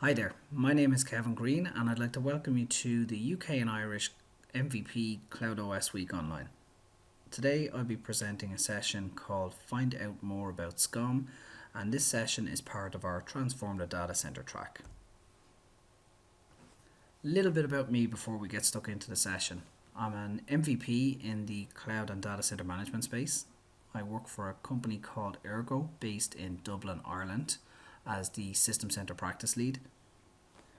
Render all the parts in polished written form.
Hi there, my name is Kevin Greene and I'd like to welcome you to the UK and Irish MVP Cloud OS Week Online. Today I'll be presenting a session called Find Out More About SCOM, and this session is part of our Transform the Data Center track. A little bit about me before we get stuck into the session. I'm an MVP in the cloud and data center management space. I work for a company called Ergo based in Dublin, Ireland, as the System Center Practice Lead.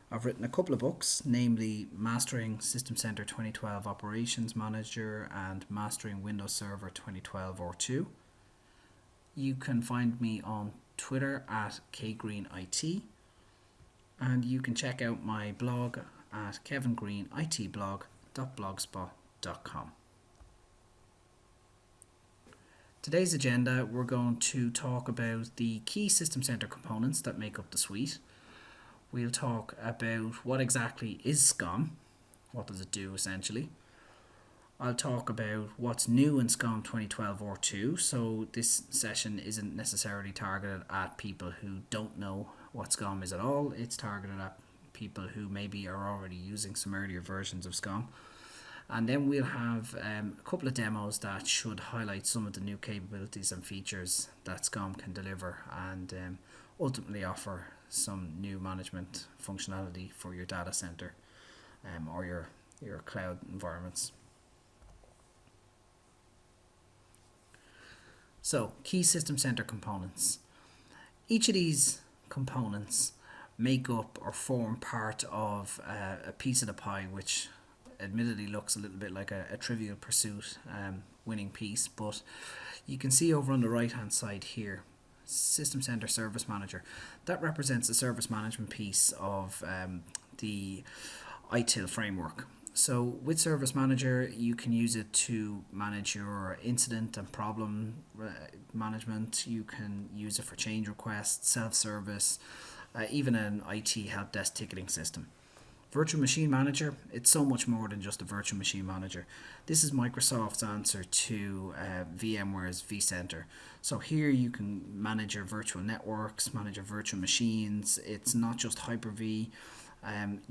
I've written a couple of books, namely Mastering System Center 2012 Operations Manager and Mastering Windows Server 2012 R2. You can find me on Twitter at kgreenit, and you can check out my blog at kevingreenitblog.blogspot.com. Today's agenda, we're going to talk about the key System Center components that make up the suite. We'll talk about what exactly is SCOM, what does it do essentially. I'll talk about what's new in SCOM 2012 R2, so this session isn't necessarily targeted at people who don't know what SCOM is at all. It's targeted at people who maybe are already using some earlier versions of SCOM. And then we'll have a couple of demos that should highlight some of the new capabilities and features that SCOM can deliver and ultimately offer some new management functionality for your data center or your cloud environments. So, key System Center components. Each of these components make up or form part of a piece of the pie which admittedly looks a little bit like a Trivial Pursuit winning piece, but you can see over on the right hand side here, System Center Service Manager. That represents the service management piece of the ITIL framework. So with Service Manager, you can use it to manage your incident and problem management. You can use it for change requests, self-service, even an IT help desk ticketing system. Virtual Machine Manager, it's so much more than just a virtual machine manager. This is Microsoft's answer to VMware's vCenter. So here you can manage your virtual networks, manage your virtual machines. It's not just Hyper-V.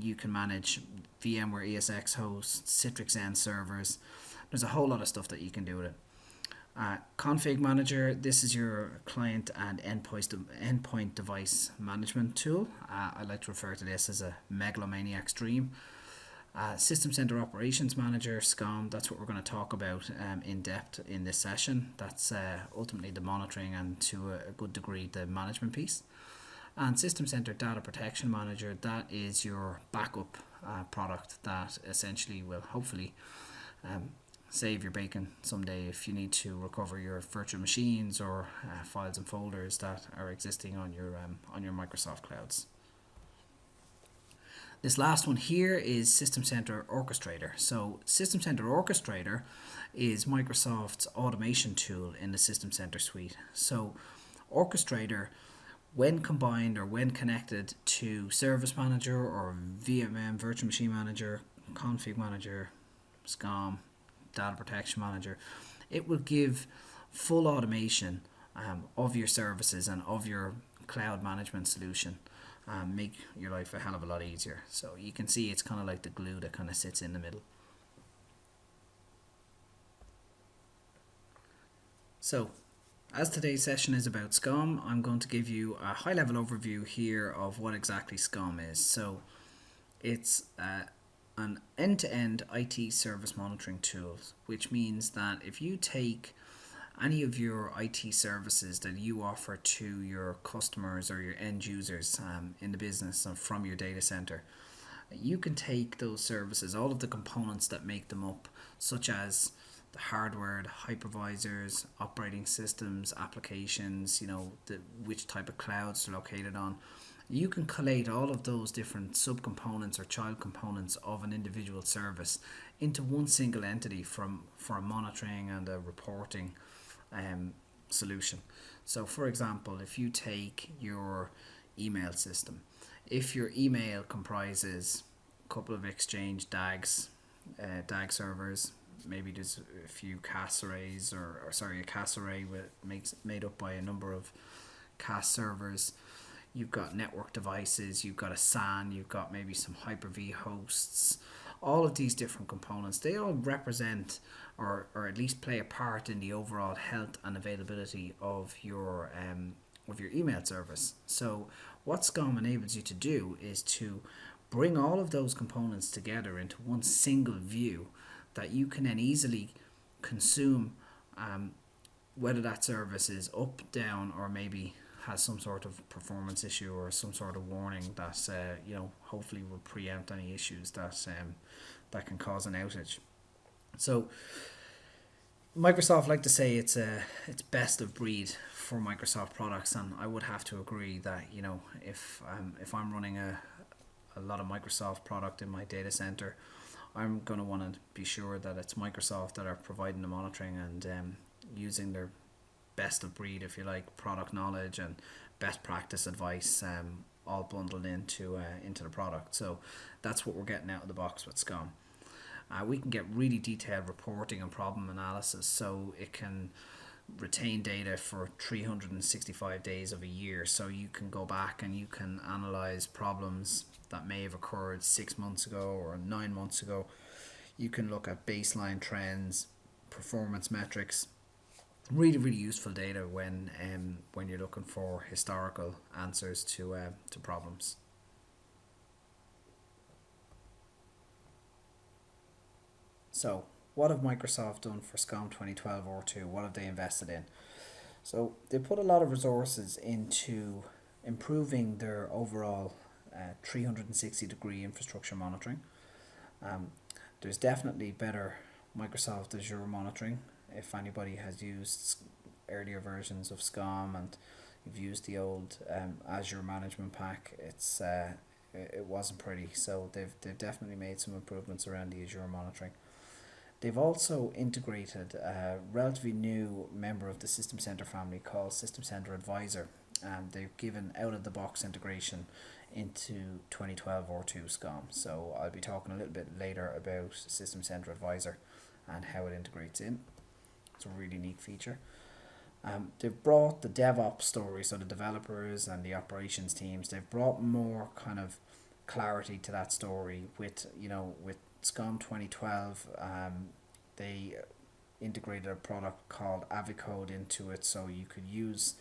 You can manage VMware ESX hosts, Citrix N servers. There's a whole lot of stuff that you can do with it. Config Manager, this is your client and endpoint device management tool. I like to refer to this as a megalomaniac stream. System Center Operations Manager, SCOM, that's what we're going to talk about in depth in this session. That's ultimately the monitoring and to a good degree the management piece. And System Center Data Protection Manager, that is your backup product that essentially will hopefully save your bacon someday if you need to recover your virtual machines or files and folders that are existing on your Microsoft clouds. This last one here is System Center Orchestrator. So System Center Orchestrator is Microsoft's automation tool in the System Center suite. So Orchestrator, when combined or when connected to Service Manager or VMM, Virtual Machine Manager, Config Manager, SCOM, Data Protection Manager, it will give full automation of your services and of your cloud management solution, make your life a hell of a lot easier. So you can see it's kind of like the glue that kind of sits in the middle. So as today's session is about SCOM, I'm going to give you a high-level overview here of what exactly SCOM is. So it's an end-to-end IT service monitoring tool, which means that if you take any of your IT services that you offer to your customers or your end users in the business from your data center, you can take those services, all of the components that make them up, such as the hardware, the hypervisors, operating systems, applications, which type of clouds they're located on. You can collate all of those different subcomponents or child components of an individual service into one single entity for a monitoring and a reporting solution. So for example, if you take your email system, if your email comprises a couple of Exchange DAGs, DAG servers, maybe there's a few CAS arrays a CAS array made up by a number of CAS servers. you've got network devices, you've got a SAN, you've got maybe some Hyper-V hosts. All of these different components, they all represent or at least play a part in the overall health and availability of your email service. So what SCOM enables you to do is to bring all of those components together into one single view that you can then easily consume, whether that service is up, down, or maybe has some sort of performance issue or some sort of warning that hopefully will preempt any issues that can cause an outage. So Microsoft like to say it's best of breed for Microsoft products, and I would have to agree that if I'm running a lot of Microsoft product in my data center, I'm going to want to be sure that it's Microsoft that are providing the monitoring and using their best of breed, if you like, product knowledge and best practice advice, all bundled into the product. So that's what we're getting out of the box with SCOM. We can get really detailed reporting and problem analysis, so it can retain data for 365 days of a year. So you can go back and you can analyze problems that may have occurred 6 months ago or 9 months ago. You can look at baseline trends, performance metrics. Really, really useful data when you're looking for historical answers to problems. So, what have Microsoft done for SCOM 2012 R2? What have they invested in? So, they put a lot of resources into improving their overall 360-degree infrastructure monitoring. There's definitely better Microsoft Azure monitoring. If anybody has used earlier versions of SCOM and you've used the old Azure management pack, it wasn't pretty. So they've definitely made some improvements around the Azure monitoring. They've also integrated a relatively new member of the System Center family called System Center Advisor. They've given out-of-the-box integration into 2012 R2 SCOM. So I'll be talking a little bit later about System Center Advisor and how it integrates in. It's a really neat feature. They've brought the DevOps story, so the developers and the operations teams, they've brought more kind of clarity to that story with SCOM 2012. They integrated a product called Avicode into it, so you could use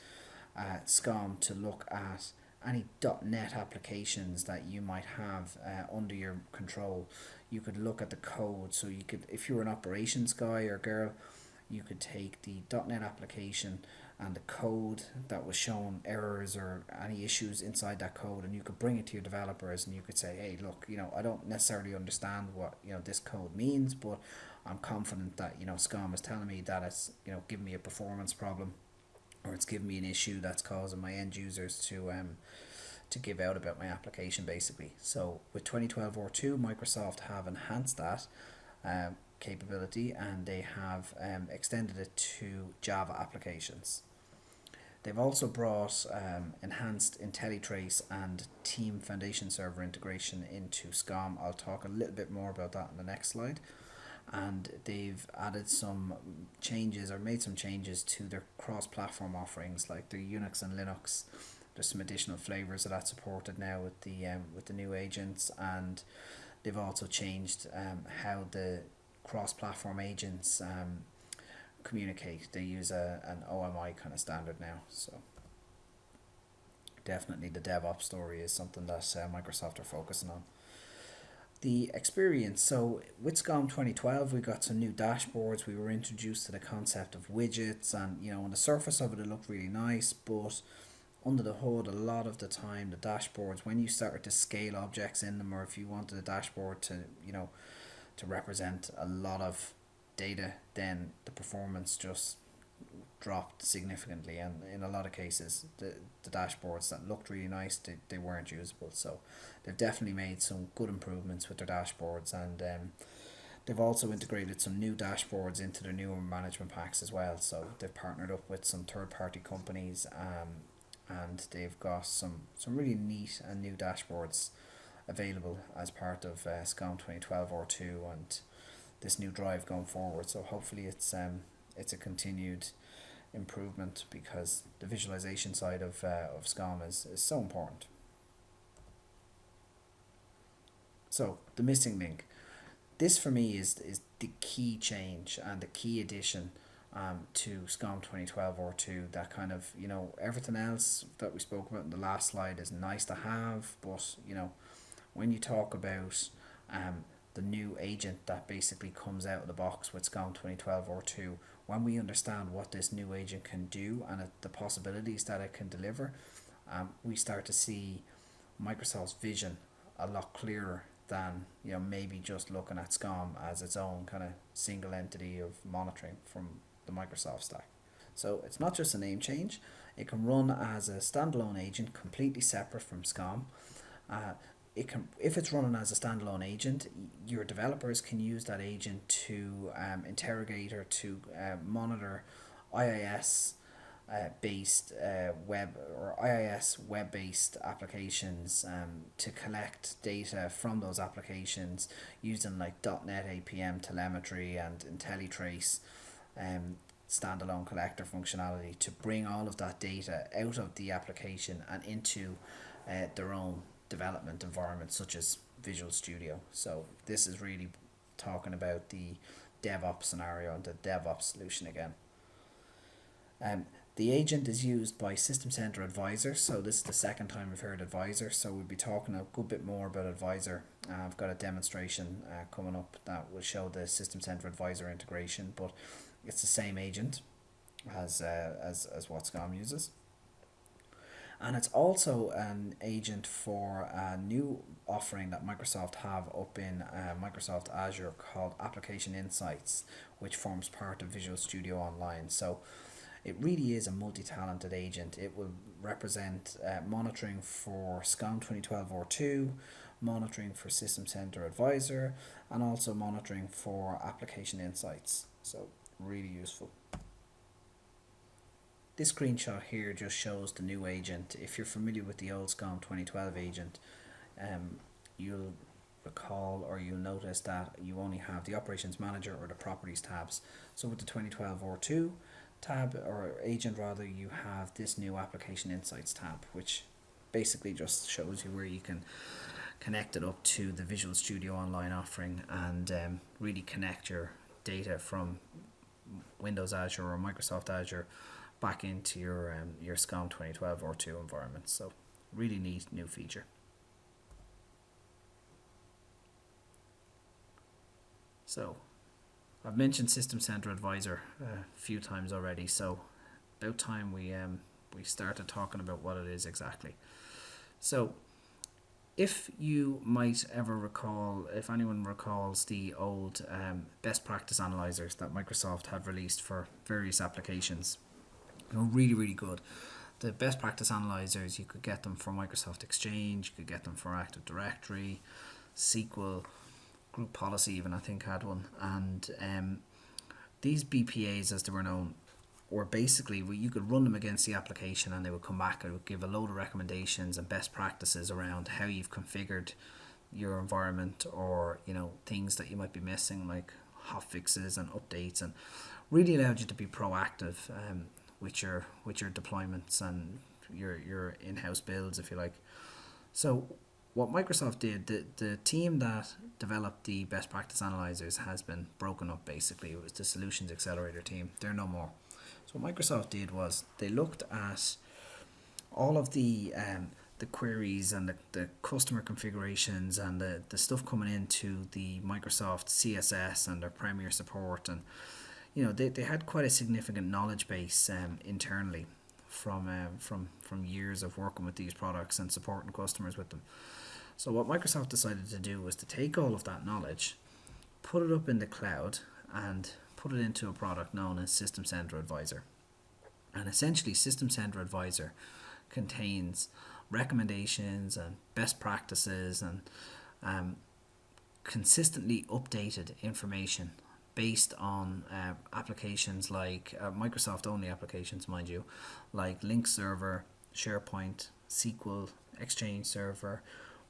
SCOM to look at any .NET applications that you might have under your control. You could look at the code, so you could, if you're an operations guy or girl, you could take the .NET application and the code that was shown errors or any issues inside that code, and you could bring it to your developers and you could say, hey, look, I don't necessarily understand what this code means, but I'm confident that SCOM is telling me that it's giving me a performance problem, or it's giving me an issue that's causing my end users to give out about my application, basically. So with 2012 R2, Microsoft have enhanced that capability, and they have extended it to Java applications. They've also brought enhanced IntelliTrace and Team Foundation Server integration into SCOM. I'll talk a little bit more about that in the next slide. And they've added some changes or made some changes to their cross-platform offerings, like their Unix and Linux. There's some additional flavors of that supported now with the new agents, and they've also changed how the cross-platform agents communicate. They use an OMI kind of standard now. So definitely the DevOps story is something that Microsoft are focusing on. The experience, so with SCOM 2012 we got some new dashboards. We were introduced to the concept of widgets, and on the surface of it looked really nice, but under the hood, a lot of the time the dashboards, when you started to scale objects in them, or if you wanted a dashboard to to represent a lot of data, then the performance just dropped significantly, and in a lot of cases the dashboards that looked really nice, they weren't usable. So they've definitely made some good improvements with their dashboards, and they've also integrated some new dashboards into their newer management packs as well. So they've partnered up with some third-party companies, and they've got some really neat and new dashboards available as part of SCOM 2012 R2 and this new drive going forward. So hopefully it's a continued improvement, because the visualization side of SCOM is so important. So the missing link. This for me is the key change and the key addition to SCOM 2012 R2. That kind of, everything else that we spoke about in the last slide is nice to have, but when you talk about the new agent that basically comes out of the box with SCOM 2012 R2, when we understand what this new agent can do and the possibilities that it can deliver, we start to see Microsoft's vision a lot clearer than maybe just looking at SCOM as its own kind of single entity of monitoring from the Microsoft stack. So it's not just a name change. It can run as a standalone agent, completely separate from SCOM. It can, if it's running as a standalone agent, your developers can use that agent to interrogate or to monitor IIS based IIS web-based applications, to collect data from those applications using like .NET APM telemetry and IntelliTrace standalone collector functionality, to bring all of that data out of the application and into their own development environment, such as Visual Studio. So this is really talking about the DevOps scenario and the DevOps solution again. The agent is used by System Center Advisor, so this is the second time we've heard Advisor, so we'll be talking a good bit more about Advisor. I've got a demonstration coming up that will show the System Center Advisor integration, but it's the same agent as what SCOM uses. And it's also an agent for a new offering that Microsoft have up in Microsoft Azure called Application Insights, which forms part of Visual Studio Online. So it really is a multi-talented agent. It will represent monitoring for SCOM 2012 R2, monitoring for System Center Advisor, and also monitoring for Application Insights. So really useful. This screenshot here just shows the new agent. If you're familiar with the old SCOM 2012 agent, you'll recall or you'll notice that you only have the Operations Manager or the Properties tabs. So with the 2012 R2 tab, or agent rather, you have this new Application Insights tab, which basically just shows you where you can connect it up to the Visual Studio Online offering and really connect your data from Windows Azure or Microsoft Azure back into your SCOM 2012 R2 environment. So really neat new feature. So I've mentioned System Center Advisor a few times already, so about time we started talking about what it is exactly. So if you might ever recall, if anyone recalls the old best practice analyzers that Microsoft had released for various applications, they were really good. The best practice analyzers, you could get them for Microsoft Exchange, you could get them for Active Directory, SQL, Group Policy even I think had one, and these BPAs as they were known were basically you could run them against the application and they would come back and would give a load of recommendations and best practices around how you've configured your environment, or things that you might be missing like hotfixes and updates, and really allowed you to be proactive with your deployments and your in-house builds, if you like. So what Microsoft did, the team that developed the best practice analyzers has been broken up basically. It was the Solutions Accelerator team. They're no more. So what Microsoft did was they looked at all of the queries and the customer configurations and the stuff coming into the Microsoft CSS and their Premier support, and they had quite a significant knowledge base internally from years of working with these products and supporting customers with them. So what Microsoft decided to do was to take all of that knowledge, put it up in the cloud, and put it into a product known as System Center Advisor. And essentially System Center Advisor contains recommendations and best practices and consistently updated information based on applications like Microsoft only applications, mind you, like Link Server, SharePoint, SQL, Exchange Server,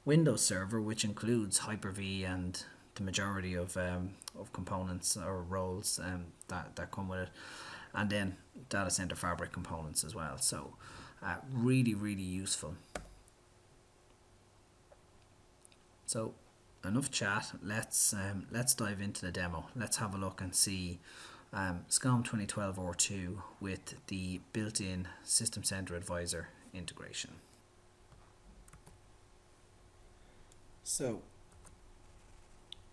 Windows Server, which includes Hyper-V and the majority of components or roles that come with it, and then data center fabric components as well. So really, really useful. So enough chat. Let's dive into the demo. Let's have a look and see SCOM 2012 R2 with the built-in System Center Advisor integration. So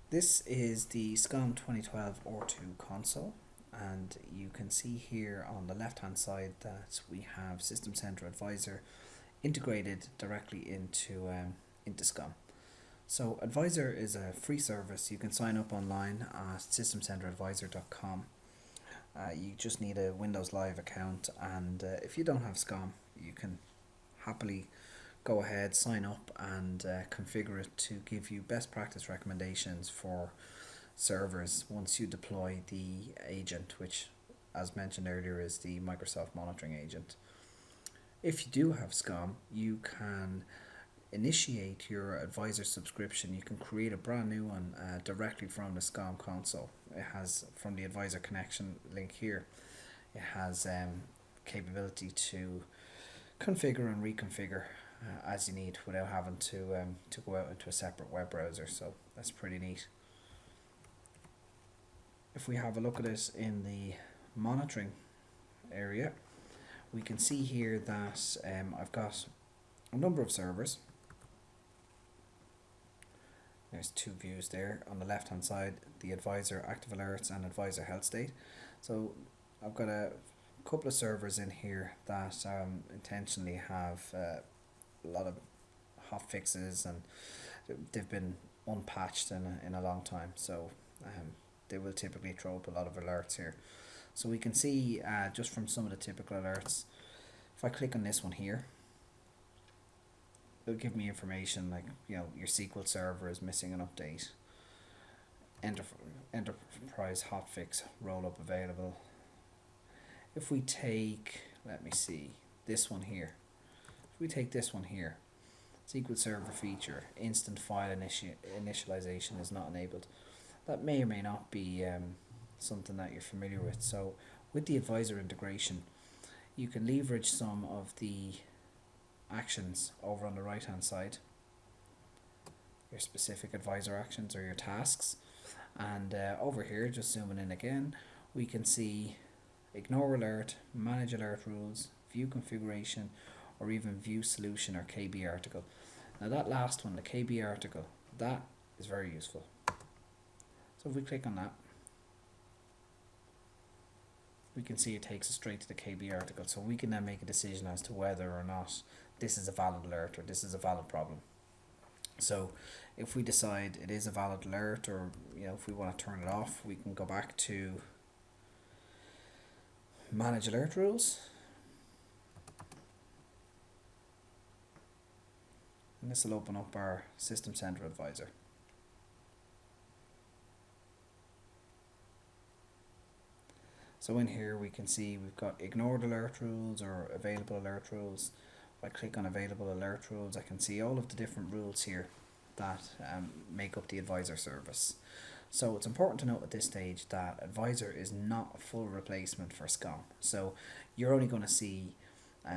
this is the SCOM 2012 R2 console, and you can see here on the left hand side that we have System Center Advisor integrated directly into SCOM. So Advisor is a free service. You can sign up online at systemcenteradvisor.com. You just need a Windows Live account, and if you don't have SCOM, you can happily go ahead, sign up, and configure it to give you best practice recommendations for servers once you deploy the agent, which, as mentioned earlier, is the Microsoft monitoring agent. If you do have SCOM, you can initiate your Advisor subscription. You can create a brand new one directly from the SCOM console. It has, from the Advisor connection link here, it has capability to configure and reconfigure as you need without having to go out into a separate web browser. So that's pretty neat. If we have a look at it in the monitoring area, we can see here that I've got a number of servers. There's two views there. On the left hand side, the Advisor Active Alerts and Advisor Health State. So I've got a couple of servers in here that intentionally have a lot of hot fixes, and they've been unpatched in a long time. So they will typically throw up a lot of alerts here. So we can see just from some of the typical alerts, if I click on this one here, it'll give me information like, your SQL server is missing an update, enterprise hotfix rollup available. If we take, let me see, this one here. If we take this one here, SQL server feature, instant file initialization is not enabled. That may or may not be something that you're familiar with. So with the Advisor integration, you can leverage some of the actions over on the right hand side, your specific Advisor actions or your tasks, and over here, just zooming in again, we can see ignore alert, manage alert rules, view configuration, or even view solution or KB article. Now that last one, the KB article, that is very useful. So if we click on that, we can see it takes us straight to the KB article, so we can then make a decision as to whether or not this is a valid alert or this is a valid problem. So if we decide it is a valid alert, or if we want to turn it off, we can go back to manage alert rules, and this will open up our System Center Advisor. So in here we can see we've got ignored alert rules or available alert rules. If I click on available alert rules, I can see all of the different rules here that make up the Advisor service. So it's important to note at this stage that Advisor is not a full replacement for SCOM. So you're only going to see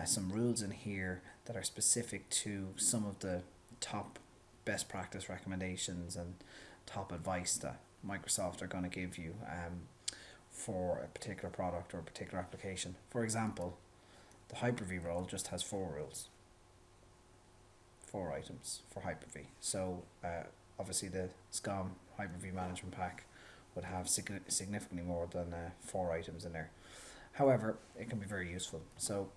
some rules in here that are specific to some of the top best practice recommendations and top advice that Microsoft are going to give you for a particular product or a particular application. For example, the Hyper-V role just has 4 rules, 4 items for Hyper-V. So obviously the SCOM Hyper-V management pack would have significantly more than 4 items in there. However, it can be very useful. So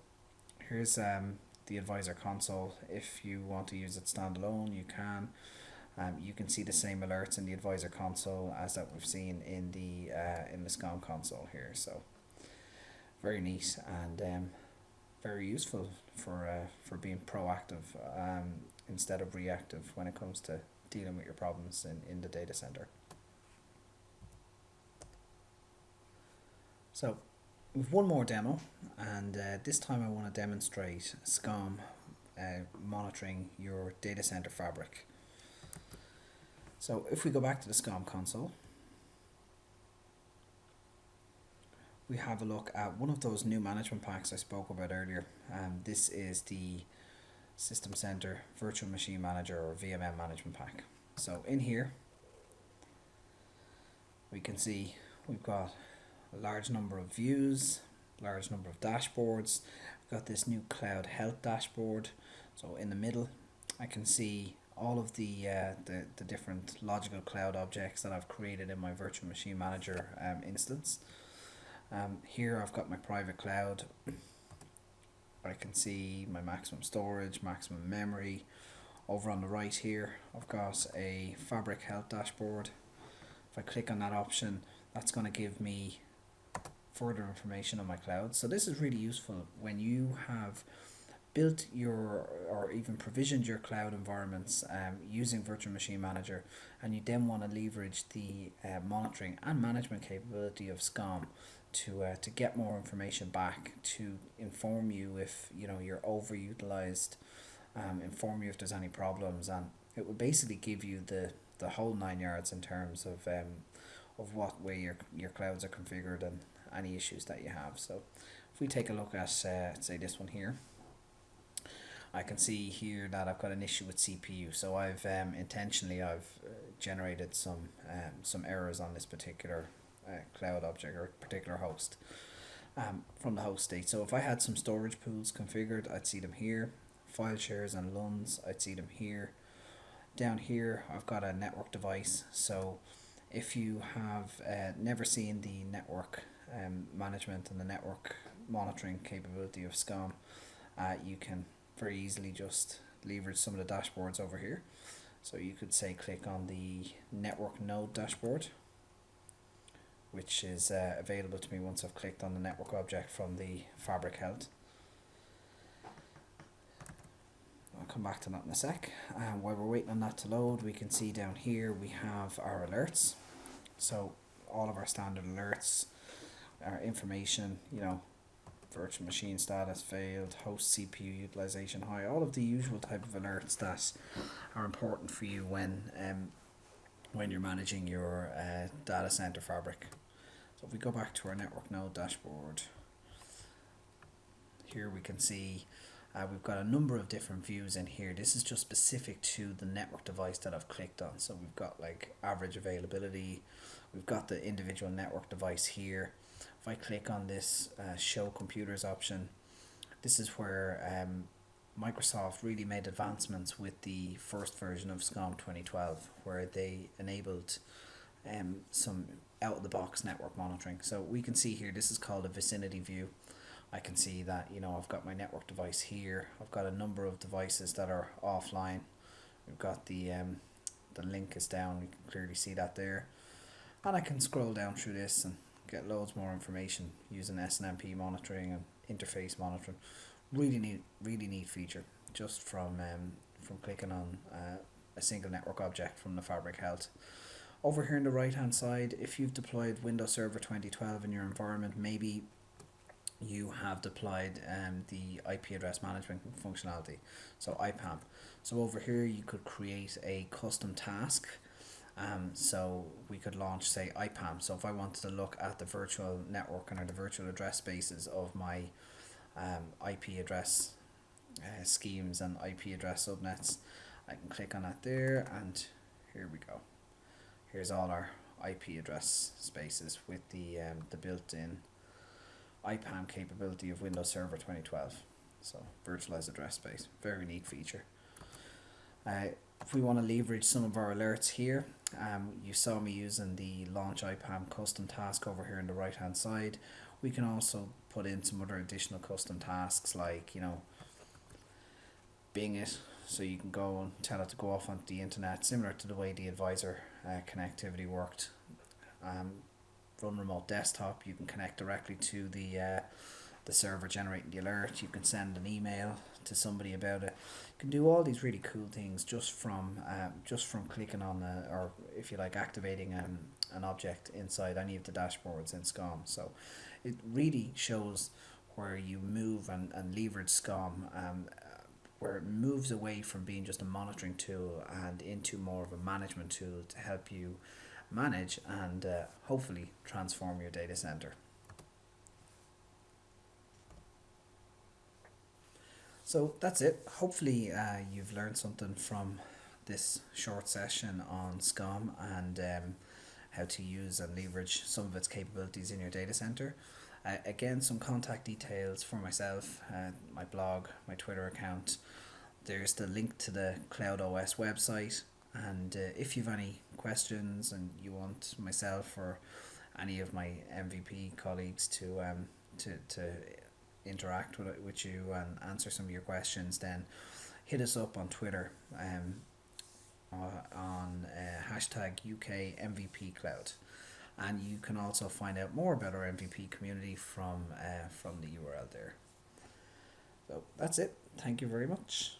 here's the Advisor console. If you want to use it standalone, you can. You can see the same alerts in the Advisor console as that we've seen in the SCOM console here. So very neat and very useful for being proactive instead of reactive when it comes to dealing with your problems in the data center. So we've one more demo, and this time I want to demonstrate SCOM monitoring your data center fabric. So if we go back to the SCOM console, we have a look at one of those new management packs I spoke about earlier. This is the System Center Virtual Machine Manager, or VMM management pack. So in here we can see we've got a large number of views, large number of dashboards. We've got this new cloud health dashboard. So in the middle I can see all of the different logical cloud objects that I've created in my virtual machine manager instance. Here I've got my private cloud. I can see my maximum storage, maximum memory. Over on the right here I've got a Fabric Health dashboard. If I click on that option, that's going to give me further information on my cloud. So this is really useful when you have built your, or even provisioned your cloud environments using Virtual Machine Manager, and you then want to leverage the monitoring and management capability of SCOM to get more information back, to inform you if you're overutilized, inform you if there's any problems, and it will basically give you the whole 9 yards in terms of what way your clouds are configured and any issues that you have. So if we take a look at say this one here, I can see here that I've got an issue with CPU. So I've intentionally generated some errors on this particular cloud object or particular host from the host state. So if I had some storage pools configured, I'd see them here. File shares and LUNs, I'd see them here. Down here I've got a network device. So if you have never seen the network management and the network monitoring capability of SCOM, you can very easily just leverage some of the dashboards over here. So you could say click on the network node dashboard, which is available to me once I've clicked on the network object from the Fabric Health. I'll come back to that in a sec. While we're waiting on that to load, we can see down here we have our alerts. So all of our standard alerts, our information, virtual machine status failed, host CPU utilization high, all of the usual type of alerts that are important for you when you're managing your data center fabric. So if we go back to our network node dashboard, here we can see we've got a number of different views in here. This is just specific to the network device that I've clicked on. So we've got like average availability, we've got the individual network device here. If I click on this show computers option, this is where Microsoft really made advancements with the first version of SCOM 2012, where they enabled some out-of-the-box network monitoring. So we can see here, this is called a vicinity view. I can see that I've got my network device here. I've got a number of devices that are offline. We've got the link is down. You can clearly see that there, and I can scroll down through this and get loads more information using SNMP monitoring and interface monitoring. Really neat feature just from clicking on a single network object from the Fabric Health. Over here on the right hand side, if you've deployed Windows Server 2012 in your environment, maybe you have deployed the IP address management functionality, so IPAM. So over here you could create a custom task. So we could launch, say, IPAM. So if I wanted to look at the virtual network or the virtual address spaces of my IP address schemes and IP address subnets, I can click on that there, and here we go. Here's all our IP address spaces with the built-in IPAM capability of Windows Server 2012. So virtualized address space, very neat feature. If we want to leverage some of our alerts here, you saw me using the launch IPAM custom task over here on the right hand side. We can also put in some other additional custom tasks like Bing it, so you can go and tell it to go off onto the internet, similar to the way the advisor connectivity worked. Run remote desktop, you can connect directly to the server generating the alert. You can send an email to somebody about it. You can do all these really cool things just from clicking on or if you like activating an object inside any of the dashboards in SCOM. So it really shows where you move and leverage SCOM, where it moves away from being just a monitoring tool and into more of a management tool to help you manage and hopefully transform your data center. So that's it. Hopefully, you've learned something from this short session on SCOM and how to use and leverage some of its capabilities in your data center. Again, some contact details for myself, my blog, my Twitter account. There's the link to the CloudOS website. And if you have any questions and you want myself or any of my MVP colleagues to interact with you and answer some of your questions, then hit us up on Twitter on hashtag UK MVP Cloud. And you can also find out more about our MVP community from the URL there. So that's it. Thank you very much.